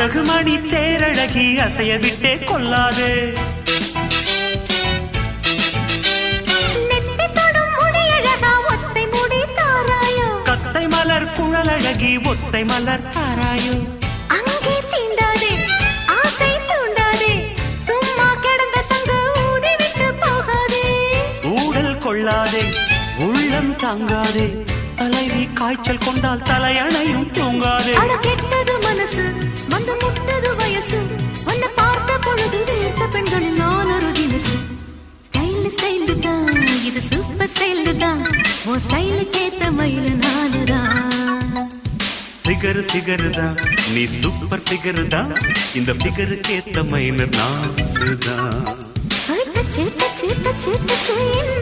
அழகுமணி தேரழகி அசைய விட்டே கொள்ளாது. கத்தை மலர் குழலழகி ஒத்தை மலர் தாராயோ. அங்கே தீண்டாதே ஆசை தூண்டாதே சும்மா கிடந்த சங்கு ஊதிவிட்டு போகாதே. ஊடல் கொள்ளாதே உள்ளம் தாங்காதே தலைவி காய்ச்சல் கொண்டால் தலையணையும் தூங்காதே. கெட்டது மனசு வந்து முட்டது வயசு உன்னை பார்த்த பொழுது வீழ்த்த பெண்களில் நான் ஒரு தினசு. ஸ்டைல் ஸ்டைல் தான் இது சூப்பர் ஸ்டைல் தான் உன் ஸ்டைலுக்கு ஏத்த மயில் நானுதான். ஃபிகர் ஃபிகர் தான் நீ சூப்பர் ஃபிகர் தான் இந்த ஃபிகருக்கு ஏத்த மயில் நானுதான்.